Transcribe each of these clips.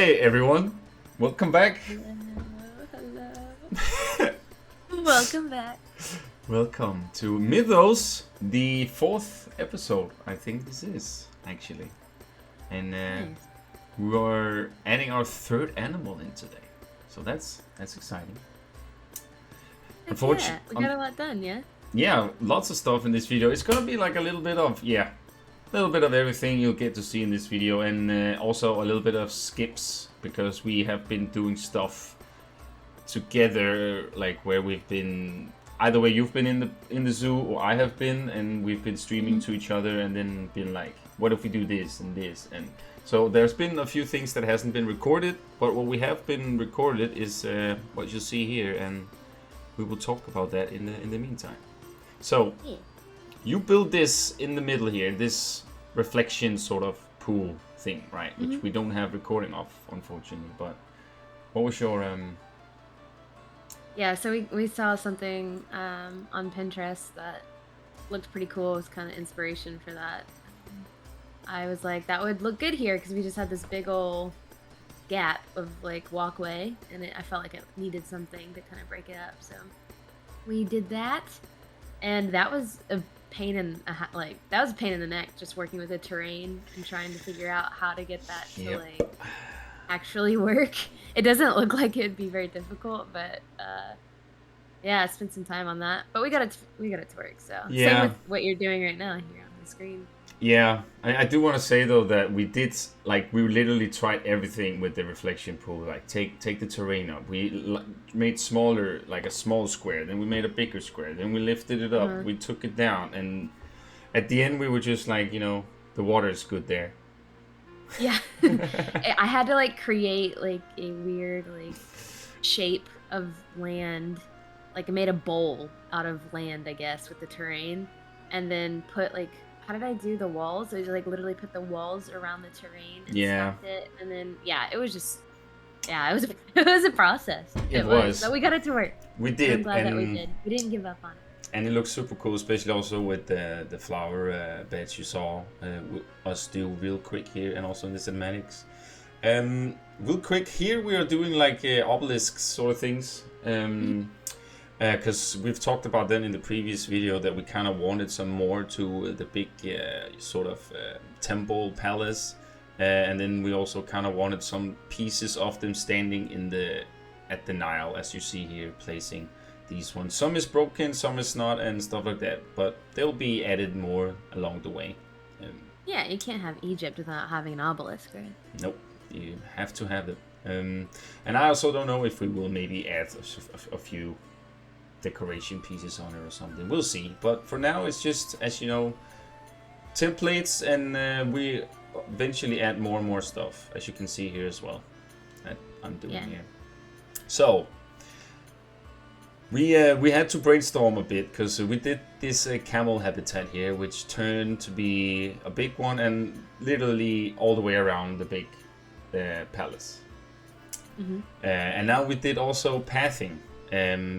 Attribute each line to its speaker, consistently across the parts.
Speaker 1: Hey everyone, welcome back.
Speaker 2: Hello. Welcome back.
Speaker 1: Welcome to Mythos, the 4th episode. I think this is actually, and
Speaker 2: Nice.
Speaker 1: we are adding our 3rd animal in today, so that's exciting.
Speaker 2: Heck
Speaker 1: Unfortunately,
Speaker 2: yeah, we got a lot done, yeah?
Speaker 1: yeah, lots of stuff in this video. It's gonna be like a little bit of everything you'll get to see in this video, and also a little bit of skips because we have been doing stuff together, like where we've been either way you've been in the zoo or I have been, and we've been streaming to each other and then been like, what if we do this and this, and so there's been a few things that hasn't been recorded, but what we have been recorded is what you see here, and we will talk about that in the meantime. So
Speaker 2: Yeah.
Speaker 1: you build this in the middle here, this reflection sort of pool thing, right? Which we don't have recording of, unfortunately. But what was your
Speaker 2: Yeah, so we saw something on Pinterest that looked pretty cool. It was kind of inspiration for that. I was like, that would look good here because we just had this big old gap of like walkway, and I felt like it needed something to kind of break it up. So we did that, and that was a pain in the neck, just working with the terrain and trying to figure out how to get that to like actually work. It doesn't look like it'd be very difficult, but yeah, I spent some time on that, but we got it to work. So same with what you're doing right now here on the screen.
Speaker 1: Yeah, I do want to say though that we literally tried everything with the reflection pool. Like take the terrain up. We made smaller, like a small square. Then we made a bigger square. Then we lifted it up. We took it down, and at the end we were just like, the water is good there.
Speaker 2: Yeah, I had to like create like a weird like shape of land. Like I made a bowl out of land, I guess, with the terrain, and then put like. How did I do the walls? I just like literally put the walls around the terrain and stacked it, and then it was it was a process.
Speaker 1: It was.
Speaker 2: But we got it to work.
Speaker 1: We did.
Speaker 2: And I'm glad that we did. We didn't give up on it.
Speaker 1: And it looks super cool, especially also with the flower beds you saw us do real quick here, and also in the cinematics. Real quick here, we are doing like obelisks sort of things. Because we've talked about them in the previous video that we kind of wanted some more to the big sort of temple palace, and then we also kind of wanted some pieces of them standing at the Nile, as you see here, placing these ones. Some is broken, some is not, and stuff like that, but they'll be added more along the way.
Speaker 2: Yeah, you can't have Egypt without having an obelisk, right?
Speaker 1: Nope, you have to have them. And I also don't know if we will maybe add a few decoration pieces on it or something. We'll see, but for now it's just, as you know, templates, and we eventually add more and more stuff, as you can see here as well that I'm doing here. So we had to brainstorm a bit because we did this camel habitat here, which turned to be a big one and literally all the way around the big palace. And now we did also pathing.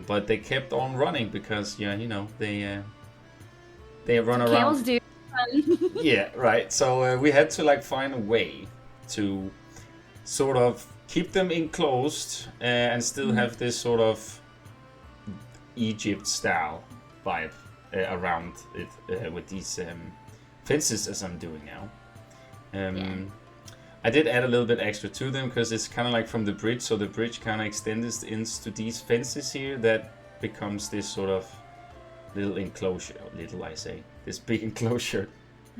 Speaker 1: But they kept on running because they run around.
Speaker 2: Camels do.
Speaker 1: Yeah, right. So we had to like find a way to sort of keep them enclosed and still have this sort of Egypt style vibe around it with these fences, as I'm doing now. I did add a little bit extra to them because it's kind of like from the bridge, so the bridge kind of extends into these fences here that becomes this sort of little enclosure. This big enclosure.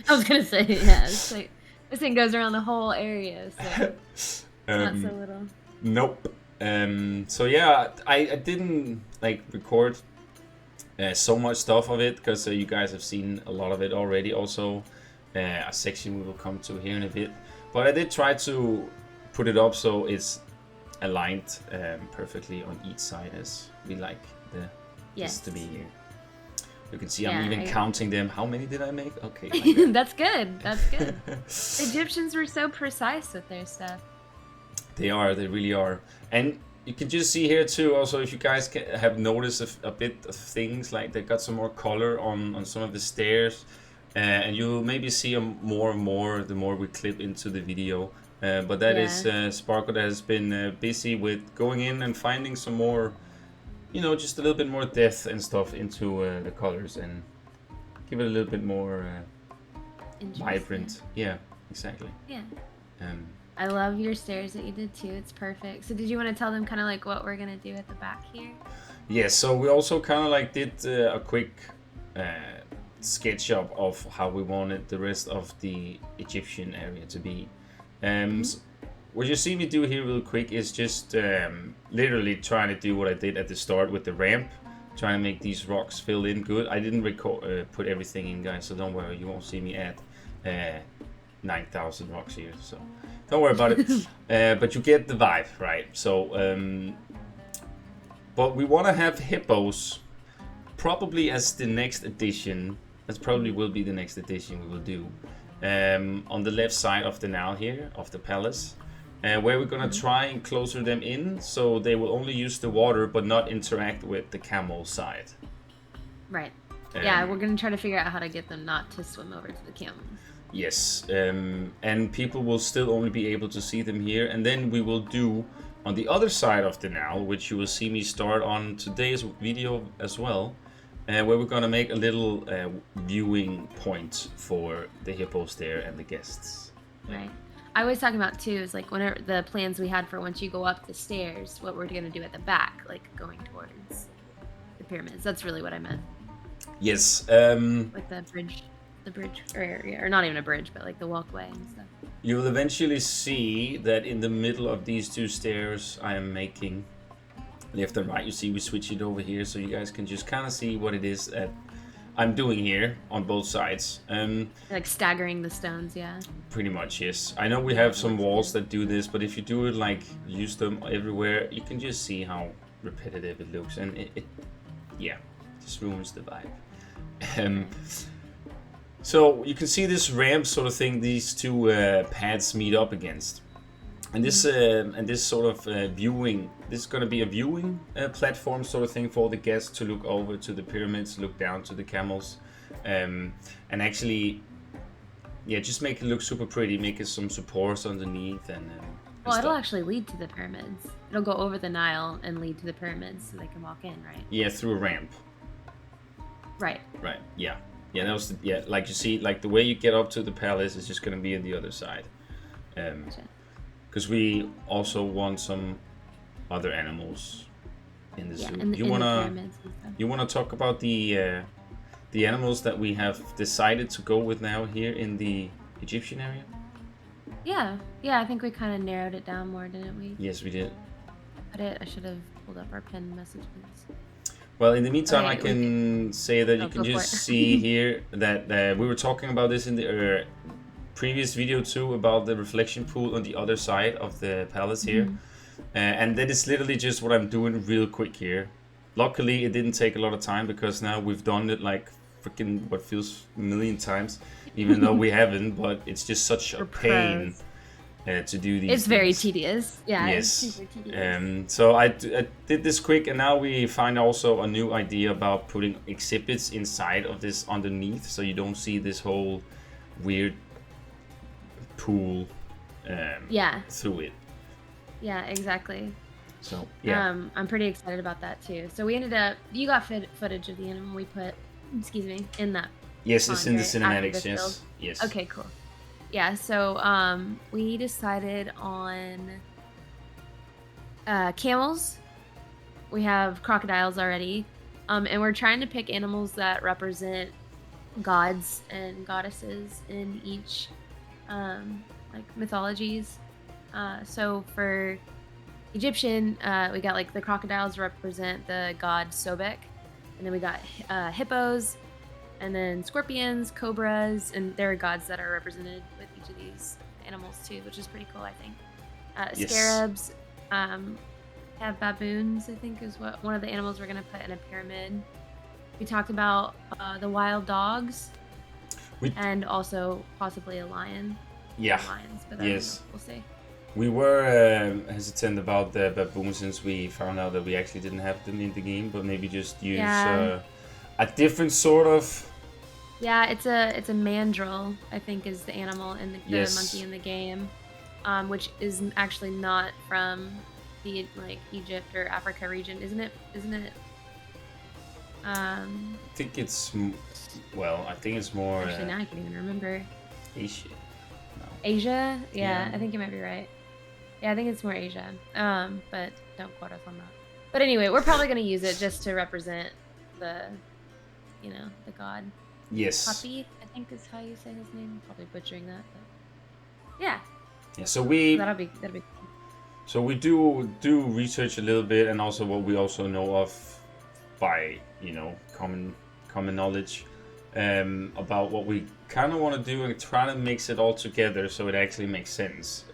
Speaker 2: I was gonna say, yeah, it's like this thing goes around the whole area, so it's not so little.
Speaker 1: Nope. So yeah, I didn't like record so much stuff of it because you guys have seen a lot of it already. Also, a section we will come to here in a bit. But I did try to put it up so it's aligned perfectly on each side, as we like this to be here. You can see I'm even counting them. How many did I make? Okay. Like
Speaker 2: That's good. That's good. Egyptians were so precise with their stuff.
Speaker 1: They really are. And you can just see here too, also, if you guys have noticed a bit of things, like they got some more color on some of the stairs. And you'll maybe see more and more the more we clip into the video. But that is Sparkle that has been busy with going in and finding some more, just a little bit more depth and stuff into the colors and give it a little bit more vibrant. Yeah, exactly.
Speaker 2: Yeah. I love your stairs that you did too. It's perfect. So did you want to tell them kind of like what we're gonna do at the back here?
Speaker 1: Yeah. So we also kind of like did a quick sketch up of how we wanted the rest of the Egyptian area to be. So what you see me do here real quick is just literally trying to do what I did at the start with the ramp, trying to make these rocks fill in good. I didn't put everything in, guys, so don't worry, you won't see me add 9,000 rocks here, so don't worry about it. But you get the vibe, right? So but we want to have hippos probably as the next addition. That probably will be the next addition we will do. On the left side of the Nile here, of the palace, where we're gonna try and closer them in so they will only use the water but not interact with the camel side.
Speaker 2: Right. Yeah, we're gonna try to figure out how to get them not to swim over to the camels.
Speaker 1: Yes, and people will still only be able to see them here, and then we will do on the other side of the Nile, which you will see me start on today's video as well, where we're gonna make a little viewing point for the hippos there and the guests.
Speaker 2: Right. I was talking about too is like whenever the plans we had for once you go up the stairs, what we're gonna do at the back, like going towards the pyramids. That's really what I meant.
Speaker 1: Yes.
Speaker 2: Like the bridge or not even a bridge, but like the walkway and stuff.
Speaker 1: You will eventually see that in the middle of these two stairs I am making left and right. You see we switch it over here so you guys can just kind of see what it is that I'm doing here on both sides.
Speaker 2: Like staggering the stones, yeah.
Speaker 1: Pretty much, yes. I know we have some walls that do this, but if you do it like use them everywhere, you can just see how repetitive it looks, and it just ruins the vibe. So you can see this ramp sort of thing these two paths meet up against, and this sort of viewing. This is going to be a viewing platform sort of thing for the guests to look over to the pyramids, look down to the camels, and actually, just make it look super pretty. Make it some supports underneath, and
Speaker 2: well, it'll actually lead to the pyramids. It'll go over the Nile and lead to the pyramids, so they can walk in, right?
Speaker 1: Yeah, through a ramp.
Speaker 2: Right.
Speaker 1: Right. Yeah. Yeah, that was like you see, like the way you get up to the palace is just gonna be on the other side, because we also want some other animals in the zoo. You wanna talk about the animals that we have decided to go with now here in the Egyptian area?
Speaker 2: Yeah, I think we kind of narrowed it down more, didn't we?
Speaker 1: Yes, we did.
Speaker 2: I should have pulled up our pinned messages.
Speaker 1: Well, in the meantime, I can say that you can just see here that we were talking about this in the previous video too, about the reflection pool on the other side of the palace here. And that is literally just what I'm doing real quick here. Luckily, it didn't take a lot of time because now we've done it like freaking what feels a million times, even though we haven't, but it's just such a pain. To do these
Speaker 2: it's very tedious. Yeah,
Speaker 1: yes.
Speaker 2: It's super tedious.
Speaker 1: So I did this quick, and now we find also a new idea about putting exhibits inside of this underneath, so you don't see this whole weird pool through it.
Speaker 2: Yeah, exactly.
Speaker 1: So yeah,
Speaker 2: I'm pretty excited about that too. So we ended up, you got footage of the animal we put, in that.
Speaker 1: Yes, it's in the cinematics. Yes, yes.
Speaker 2: Okay, cool. Yeah, so we decided on camels. We have crocodiles already, and we're trying to pick animals that represent gods and goddesses in each like mythologies. So for Egyptian, we got like the crocodiles represent the god Sobek, and then we got hippos, and then scorpions, cobras, and there are gods that are represented with each of these animals too, which is pretty cool, I think.
Speaker 1: Yes.
Speaker 2: Scarabs have baboons, I think, is what one of the animals we're gonna put in a pyramid. We talked about the wild dogs, and also possibly a lion.
Speaker 1: Yeah.
Speaker 2: Lions, but
Speaker 1: yes.
Speaker 2: We'll see.
Speaker 1: We were hesitant about the baboons since we found out that we actually didn't have them in the game, but maybe just use a different sort of.
Speaker 2: Yeah, it's a mandrill, I think, is the animal and the
Speaker 1: yes.
Speaker 2: monkey in the game. which is actually not from the like Egypt or Africa region, isn't it? Isn't it?
Speaker 1: I think it's well, I think it's more
Speaker 2: Actually, now I can't even remember.
Speaker 1: Asia. No.
Speaker 2: Asia? Yeah, I think you might be right. Yeah, I think it's more Asia. But don't quote us on that. But anyway, we're probably gonna use it just to represent the, you know, the god.
Speaker 1: Yes.
Speaker 2: Hapi, I think is how you say his name. Probably butchering that, but yeah.
Speaker 1: Yeah. So we.
Speaker 2: That'll be cool.
Speaker 1: So we do research a little bit, and also what we also know of by, you know, common knowledge about what we kind of want to do and try to mix it all together so it actually makes sense.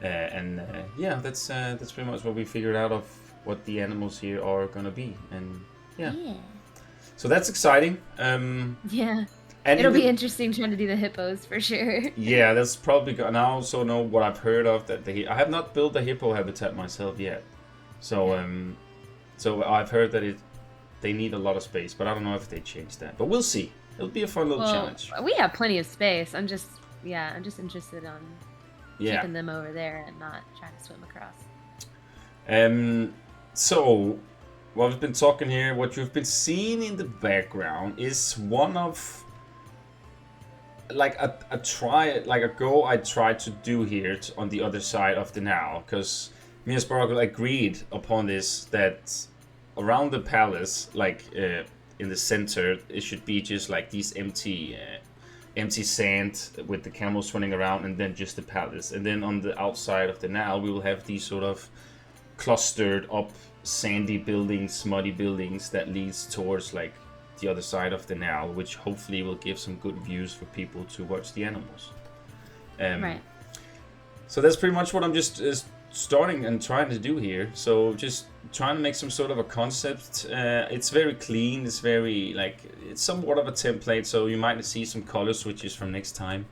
Speaker 1: Yeah, that's pretty much what we figured out of what the animals here are gonna be, and yeah. So that's exciting.
Speaker 2: Yeah.
Speaker 1: And
Speaker 2: it'll be interesting trying to do the hippos for sure.
Speaker 1: Yeah, that's probably good. And I also know what I've heard of that I have not built a hippo habitat myself yet. So so I've heard that they need a lot of space, but I don't know if they change that. But we'll see. It'll be a fun little challenge.
Speaker 2: We have plenty of space. I'm just interested on keeping them over there and not trying to swim across.
Speaker 1: So what we've been talking here, what you've been seeing in the background is one of like a goal I tried to do here on the other side of the now, because Dirtysparkle agreed upon this, that around the palace, like in the center, it should be just like these empty sand with the camels running around, and then just the palace. And then on the outside of the now, we will have these sort of clustered up sandy buildings, muddy buildings that leads towards like the other side of the now, which hopefully will give some good views for people to watch the animals.
Speaker 2: Right.
Speaker 1: So that's pretty much what I'm just starting and trying to do here. So just trying to make some sort of a concept. It's very clean. It's very it's somewhat of a template. So you might see some color switches from next time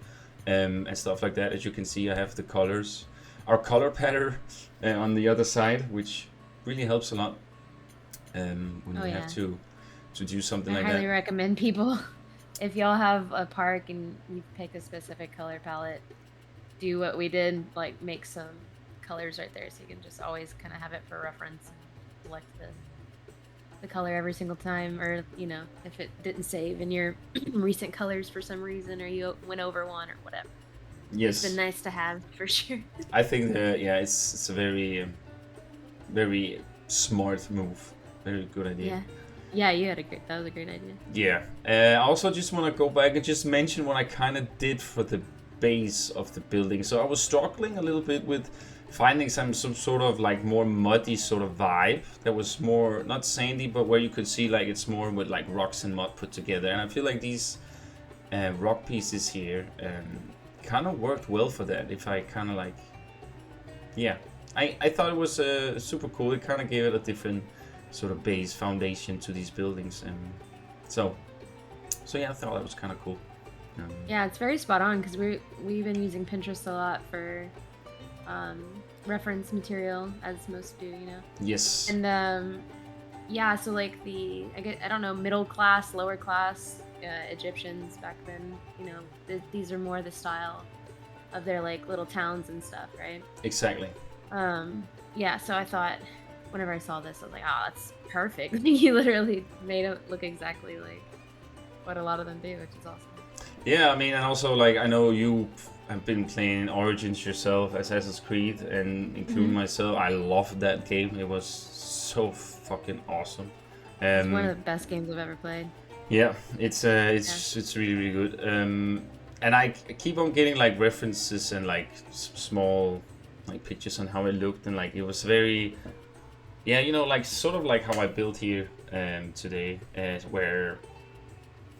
Speaker 1: and stuff like that. As you can see, I have the colors, our color pattern on the other side, which really helps a lot when you have to do something like that. I
Speaker 2: highly recommend people, if y'all have a park and you pick a specific color palette, do what we did, like make some colors right there so you can just always kind of have it for reference and select the color every single time, or you know, if it didn't save in your recent colors for some reason, or you went over one or whatever.
Speaker 1: Yes,
Speaker 2: it's been nice to have for sure.
Speaker 1: I think it's a very smart move, very good idea.
Speaker 2: Yeah, that was a great idea.
Speaker 1: Yeah. I also just want to go back and just mention what I kind of did for the base of the building. So I was struggling a little bit with finding some sort of like more muddy sort of vibe that was more not sandy, but where you could see like it's more with like rocks and mud put together. And I feel like these rock pieces here kind of worked well for that. If I kind of like, I thought it was super cool. It kind of gave it a different sort of base foundation to these buildings, and so yeah, I thought that was kind of cool.
Speaker 2: Yeah, it's very spot on, because we've been using Pinterest a lot for reference material, as most do, you know.
Speaker 1: Yes.
Speaker 2: And yeah, so like I don't know, middle class, lower class Egyptians back then, you know, these are more the style of their like little towns and stuff, right?
Speaker 1: Exactly.
Speaker 2: Yeah, so I thought, whenever I saw this, I was like, oh, that's perfect. You literally made it look exactly like what a lot of them do, which is awesome.
Speaker 1: Yeah, I mean, and also, like, I know you have been playing Origins yourself, Assassin's Creed, and including myself. I loved that game. It was so fucking awesome.
Speaker 2: It's one of the best games I've ever played.
Speaker 1: Yeah, it's really, really good. And I keep on getting, like, references and, like, small, like, pictures on how it looked, and, like, it was very... Yeah, you know, like, sort of like how I built here today, where...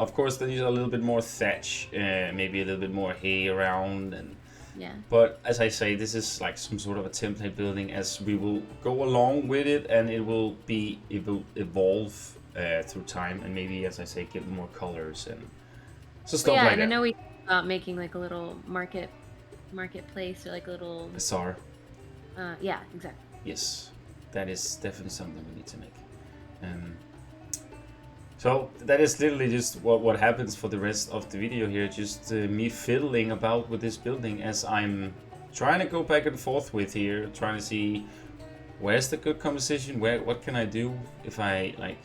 Speaker 1: Of course, there's a little bit more thatch, maybe a little bit more hay around, and but as I say, this is like some sort of a template building. As we will go along with it, and it will evolve through time, and maybe, as I say, get more colors and so stuff like that.
Speaker 2: Yeah, and I know we talked about making like a little marketplace, or like a little
Speaker 1: bazaar.
Speaker 2: Yeah, exactly.
Speaker 1: Yes, that is definitely something we need to make. So that is literally just what happens for the rest of the video here, just me fiddling about with this building as I'm trying to go back and forth with here, trying to see where's the good composition, what can I do if I like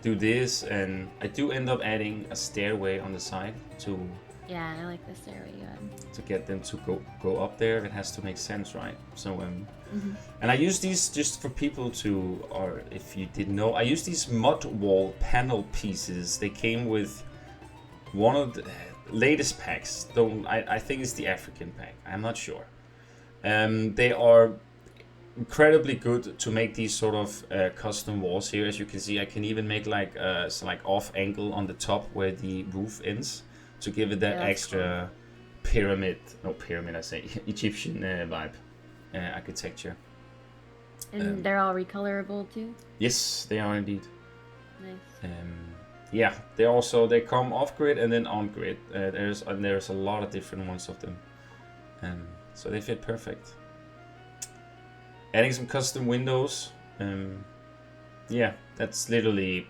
Speaker 1: do this, and I do end up adding a stairway on the side to
Speaker 2: Yeah, I like the stairway you had.
Speaker 1: to get them to go up there. It has to make sense, right? So and I use these just for people to, or if you didn't know, I use these mud wall panel pieces. They came with one of the latest packs. Though I think it's the African pack. I'm not sure. They are incredibly good to make these sort of custom walls here. As you can see, I can even make like off angle on the top where the roof ends to give it that extra pyramid I say Egyptian vibe architecture.
Speaker 2: And they're all recolorable too?
Speaker 1: Yes, they are indeed.
Speaker 2: Nice.
Speaker 1: Yeah, they come off grid and then on grid. There's a lot of different ones of them, so they fit perfect. Adding some custom windows. Yeah, that's literally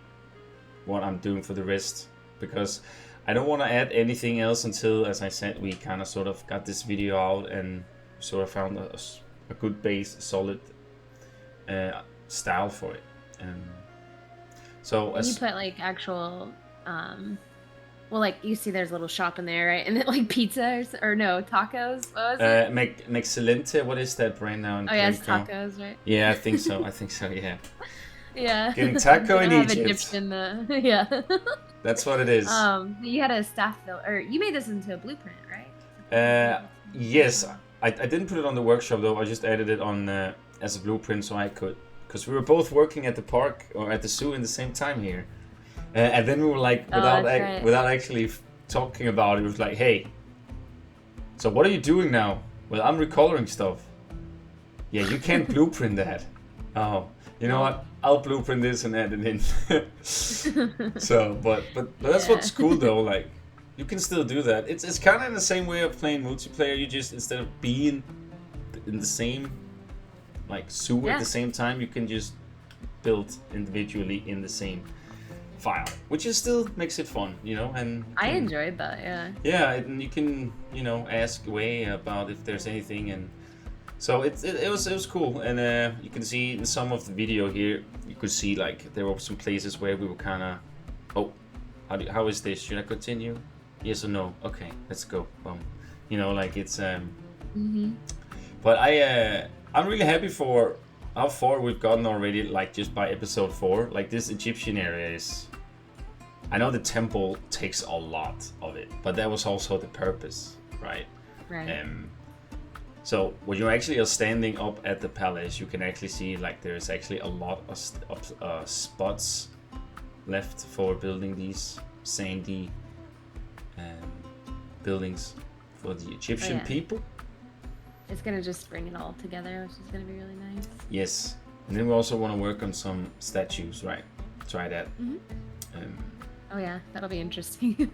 Speaker 1: what I'm doing for the rest, because I don't want to add anything else until, as I said, we kind of sort of got this video out and sort of found a good base, solid style for it. So
Speaker 2: you put like actual, well, like you see there's a little shop in there, right? And then like pizza or no, tacos. What was it?
Speaker 1: Mexcellente. What is that brand now?
Speaker 2: Oh yeah, it's tacos, right?
Speaker 1: Yeah, I think so. Yeah.
Speaker 2: Yeah.
Speaker 1: Getting taco in Egypt.
Speaker 2: Egyptian, yeah.
Speaker 1: That's what it is.
Speaker 2: You had a staff though, or you made this into a blueprint, right?
Speaker 1: Yes. I didn't put it on the workshop though. I just added it on as a blueprint so I could, because we were both working at the park or at the zoo in the same time here, and then we were like, without actually talking about it, it was like, hey, so what are you doing now? Well, I'm recoloring stuff. Yeah, you can't blueprint that. Oh, you know what? I'll blueprint this and add it in. So, but that's what's cool though. Like, you can still do that. It's kind of in the same way of playing multiplayer. You just, instead of being in the same like zoo at the same time, you can just build individually in the same file, which is still makes it fun, you know. And
Speaker 2: I enjoyed that. Yeah.
Speaker 1: Yeah, and you can, you know, ask away about if there's anything, and so it was cool. And you can see in some of the video here, you could see like there were some places where we were kind of, oh, how is this? Should I continue? Yes or no? Okay, let's go. You know, like it's But I'm really happy for how far we've gotten already. Like just by episode 4, like this Egyptian area is. I know the temple takes a lot of it, but that was also the purpose, right?
Speaker 2: Right.
Speaker 1: So when you actually are standing up at the palace, you can actually see like there's actually a lot of spots left for building these sandy buildings for the Egyptian people.
Speaker 2: It's gonna just bring it all together, which is gonna be really nice.
Speaker 1: Yes, and then we also want to work on some statues, right? Try that.
Speaker 2: Oh yeah, that'll be interesting.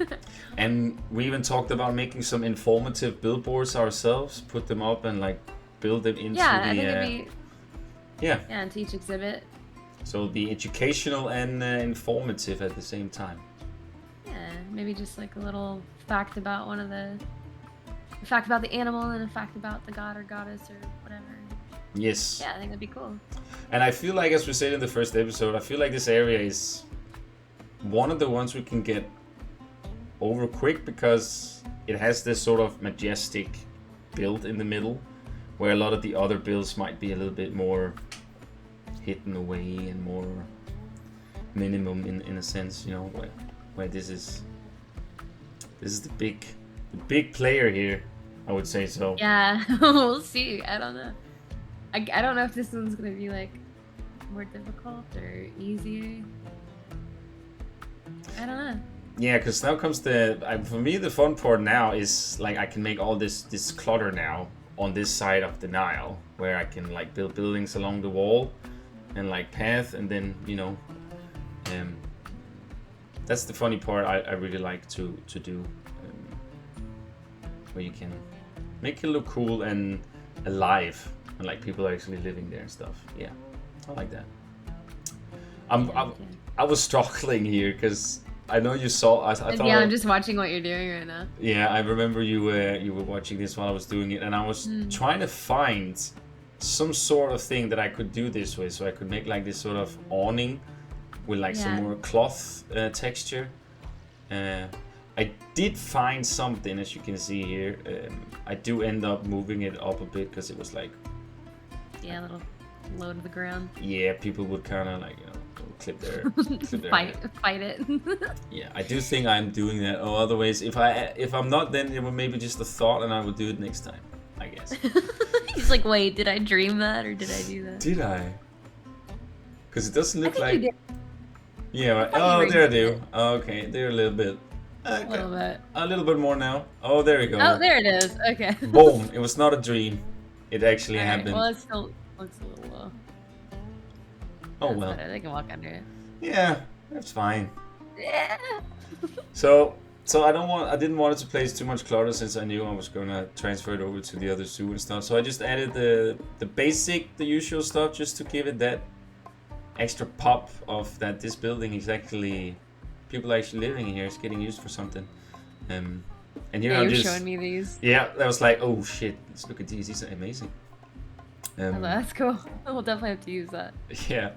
Speaker 1: And we even talked about making some informative billboards ourselves, put them up and like build them into
Speaker 2: I think it'd be into each exhibit.
Speaker 1: So it'll be educational and informative at the same time.
Speaker 2: Yeah, maybe just like a little fact about a fact about the animal and a fact about the god or goddess or whatever.
Speaker 1: Yes.
Speaker 2: Yeah, I think that'd be cool.
Speaker 1: And I feel like, as we said in the first episode, I feel like this area is one of the ones we can get over quick, because it has this sort of majestic build in the middle, where a lot of the other builds might be a little bit more hidden away and more minimum in a sense, you know, where this is the big player here, I would say. So
Speaker 2: yeah. We'll see. I don't know. I don't know if this one's gonna be like more difficult or easier. I don't know.
Speaker 1: Yeah, because now comes for me the fun part now is like I can make all this clutter now on this side of the Nile, where I can like build buildings along the wall and like path, and then, you know, that's the funny part I really like to do, where you can make it look cool and alive, and like people are actually living there and stuff. Yeah, I like that. I was struggling here because I know you saw. I thought.
Speaker 2: Yeah, I'm just watching what you're doing right now.
Speaker 1: Yeah, I remember you were watching this while I was doing it, and I was trying to find some sort of thing that I could do this with, so I could make like this sort of awning with like some more cloth texture. I did find something, as you can see here. I do end up moving it up a bit because it was like,
Speaker 2: yeah, a little low to the ground.
Speaker 1: Yeah, people would kind of like, you know, clip their
Speaker 2: fight it.
Speaker 1: Yeah, I do think I'm doing that. Or otherwise, if I'm not, then it was maybe just a thought, and I will do it next time, I guess.
Speaker 2: He's like, wait, did I dream that or did I do that?
Speaker 1: Did I? Because it doesn't look like.
Speaker 2: You did.
Speaker 1: Yeah. Right. Oh, there I do. Okay, there a little bit. Okay.
Speaker 2: A little bit.
Speaker 1: A little bit more now. Oh, there we go.
Speaker 2: Oh, there it is. Okay.
Speaker 1: Boom! It was not a dream. It actually
Speaker 2: All right,
Speaker 1: happened.
Speaker 2: well, it still looks a little low.
Speaker 1: Oh
Speaker 2: That's
Speaker 1: well.
Speaker 2: better. They can walk under it.
Speaker 1: Yeah, that's fine.
Speaker 2: Yeah.
Speaker 1: So I didn't want it to place too much clutter since I knew I was gonna transfer it over to the other zoo and stuff. So I just added the basic, the usual stuff, just to give it that extra pop of that this building is actually people actually living in here. It's getting used for something. And here
Speaker 2: Yeah,
Speaker 1: I'm
Speaker 2: you're
Speaker 1: just
Speaker 2: showing me these.
Speaker 1: yeah. That was like, oh shit! Let's look at these. These are amazing.
Speaker 2: Oh, that's cool. We'll definitely have to use that.
Speaker 1: Yeah.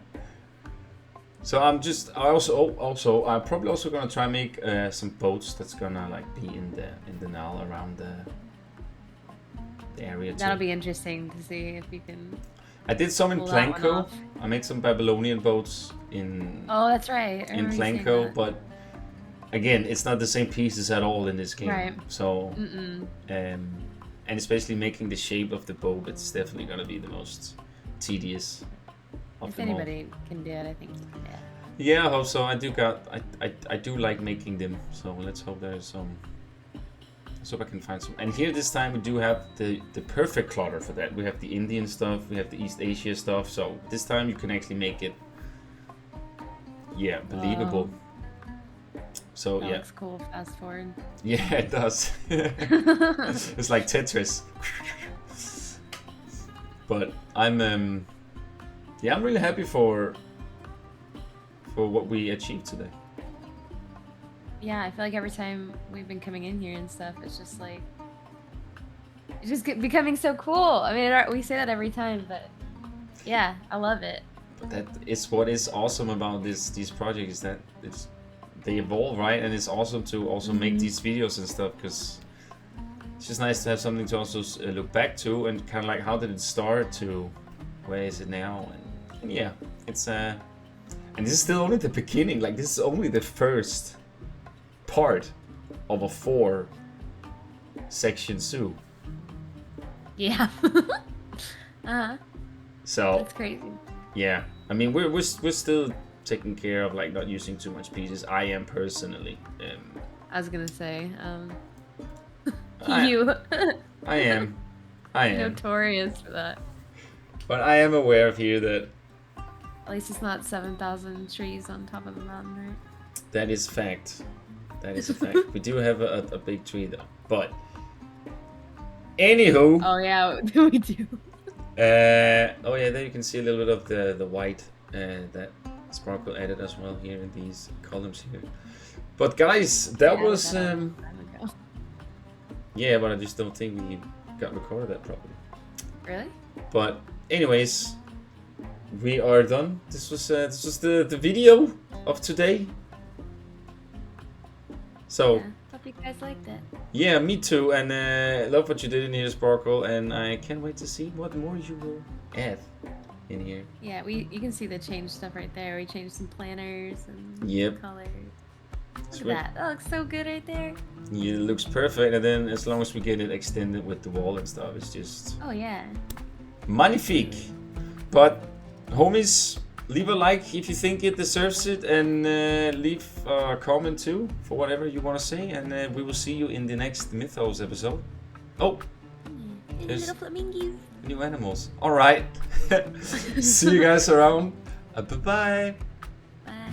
Speaker 1: So I'm probably also gonna try and make some boats that's gonna like be in the null around the area too.
Speaker 2: That'll be interesting to see if you can.
Speaker 1: I did some in
Speaker 2: pull that one
Speaker 1: Planko.
Speaker 2: off.
Speaker 1: I made some Babylonian boats in
Speaker 2: Oh, that's right. I
Speaker 1: in
Speaker 2: remember you saying
Speaker 1: Planko,
Speaker 2: that.
Speaker 1: but again, it's not the same pieces at all in this game.
Speaker 2: Right.
Speaker 1: So and especially making the shape of the boat, it's definitely gonna be the most tedious of
Speaker 2: If
Speaker 1: them all.
Speaker 2: anybody can do it, I think you can do it.
Speaker 1: Yeah, I hope so. I do like making them, so let's hope there's some. Let's hope I can find some. And here this time we do have the perfect clutter for that. We have the Indian stuff, we have the East Asia stuff, so this time you can actually make it, yeah, believable. So
Speaker 2: That
Speaker 1: yeah.
Speaker 2: looks cool. Fast forward.
Speaker 1: Yeah, it does. It's like Tetris. But I'm really happy for what we achieved today.
Speaker 2: Yeah, I feel like every time we've been coming in here and stuff, it's just like it's just becoming so cool. I mean, we say that every time, but yeah, I love it.
Speaker 1: But that is what is awesome about these projects, is that they evolve, right? And it's awesome to also make these videos and stuff, because it's just nice to have something to also look back to, and kind of like, how did it start to where is it now? And yeah, it's and this is still only the beginning. Like, this is only the first part of a 4-section zoo.
Speaker 2: Yeah.
Speaker 1: So
Speaker 2: That's crazy.
Speaker 1: yeah, I mean, we're still taking care of like not using too much pieces. I am personally.
Speaker 2: I was gonna say,
Speaker 1: I-
Speaker 2: you
Speaker 1: I am.
Speaker 2: notorious for that.
Speaker 1: But I am aware of here that
Speaker 2: At least it's not 7,000 trees on top of the mountain, right?
Speaker 1: that is fact. That is a fact. We do have a big tree though. But anywho.
Speaker 2: Oh yeah, we do.
Speaker 1: Oh yeah, there you can see a little bit of the white that Sparkle added as well here in these columns here. But guys, that was yeah, but I just don't think we got recorded that properly.
Speaker 2: Really?
Speaker 1: But anyways, we are done. This was the video of today. So
Speaker 2: Yeah, hope you guys liked it.
Speaker 1: yeah, me too, and love what you did in here, Sparkle, and I can't wait to see what more you will add in here.
Speaker 2: Yeah, you can see the change stuff right there. We changed some planners and
Speaker 1: Yep.
Speaker 2: colors. Look
Speaker 1: Sweet.
Speaker 2: at that. That looks so good right there.
Speaker 1: Yeah, it looks perfect, and then as long as we get it extended with the wall and stuff, it's just
Speaker 2: Oh yeah.
Speaker 1: magnifique. But homies, leave a like if you think it deserves it, and leave a comment too for whatever you want to say, and we will see you in the next Mythos episode. Oh, there's
Speaker 2: Little flamingos.
Speaker 1: new animals. All right. See you guys around. Bye bye.
Speaker 2: Bye.